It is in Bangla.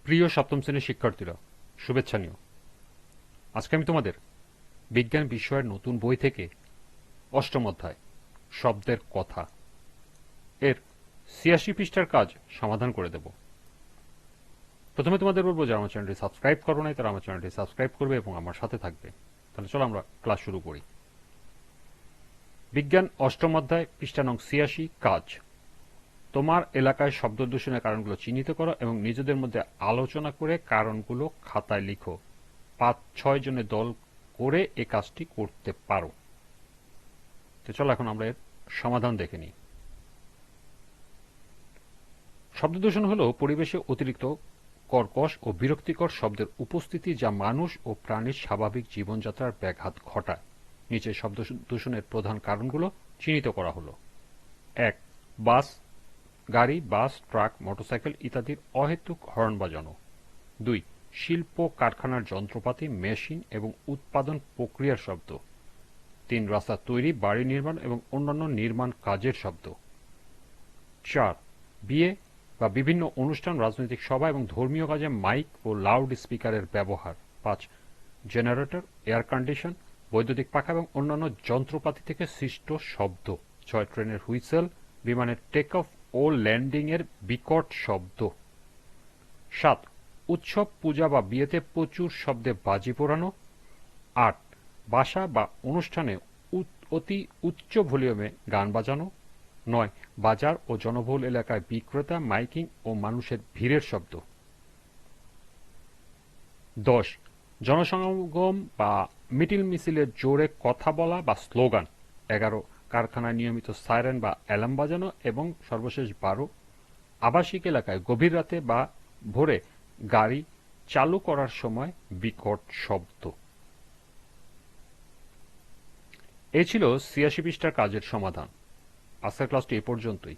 প্রিয় সপ্তম শ্রেণীর শিক্ষার্থীরা, শুভেচ্ছা নিও। আজকে আমি তোমাদের বিজ্ঞান বিষয়ের নতুন বই থেকে অষ্টম অধ্যায় শব্দের কথা এর ৮৬ পৃষ্ঠার কাজ সমাধান করে দেব। প্রথমে তোমাদের বলবো যে আমার চ্যানেলটি সাবস্ক্রাইব করো নাই তারা আমার চ্যানেলটি সাবস্ক্রাইব করবে এবং আমার সাথে থাকবে। তাহলে চলো আমরা ক্লাস শুরু করি। বিজ্ঞান অষ্টম অধ্যায় পৃষ্ঠা নং ৮৬, কাজ। তোমার এলাকায় শব্দ দূষণের কারণগুলো চিহ্নিত করো এবং নিজেদের মধ্যে আলোচনা করে কারণগুলো খাতায় লিখো। ৫-৬ জনের দল করে এ কাজটি করতে পারো। তো চলো এখন আমরা এর সমাধান দেখে নিই। শব্দ দূষণ হলো পরিবেশে অতিরিক্ত কর্কশ ও বিরক্তিকর শব্দের উপস্থিতি যা মানুষ ও প্রাণীর স্বাভাবিক জীবনযাত্রার ব্যাঘাত ঘটায়। নিচে শব্দ দূষণের প্রধান কারণগুলো চিহ্নিত করা হলো। ১. বাস, গাড়ি, বাস, ট্রাক, মোটরসাইকেল ইত্যাদির অহেতুক হর্ন বাজানো। ২. শিল্প কারখানার যন্ত্রপাতি, মেশিন এবং উৎপাদন প্রক্রিয়ার শব্দ। ৩. রাস্তা তৈরি, বাড়ি নির্মাণ এবং অন্যান্য নির্মাণ কাজের শব্দ। ৪. বিয়ে বা বিভিন্ন অনুষ্ঠান, রাজনৈতিক সভা এবং ধর্মীয় কাজে মাইক ও লাউড স্পিকারের ব্যবহার। ৫. জেনারেটর, এয়ার কন্ডিশন, বৈদ্যুতিক পাখা এবং অন্যান্য যন্ত্রপাতি থেকে সৃষ্ট শব্দ। ৬. ট্রেনের হুইসেল, বিমানের টেক অফ ও ল্যান্ডিং এর বিকট শব্দ। ৭. উৎসব, পূজা বা বিয়েতে প্রচুর শব্দে বাজি পোড়ানো। ৮. বাসা বা অনুষ্ঠানে অতি উচ্চ ভলিউমে গান বাজানো। ৯. বাজার ও জনবহুল এলাকায় বিক্রেতা, মাইকিং ও মানুষের ভিড়ের শব্দ। ১০. জনসমাগম বা মিটিল মিছিলে জোরে কথা বলা বা স্লোগান। ১১. কারখানায় নিয়মিত সাইরেন বা অ্যালার্ম বাজানো এবং সর্বশেষ ১২. আবাসিক এলাকায় গভীর রাতে বা ভোরে গাড়ি চালু করার সময় বিকট শব্দ। এই ছিল ৮৬ পৃষ্ঠার কাজের সমাধান। আজকের ক্লাসটি এ পর্যন্তই।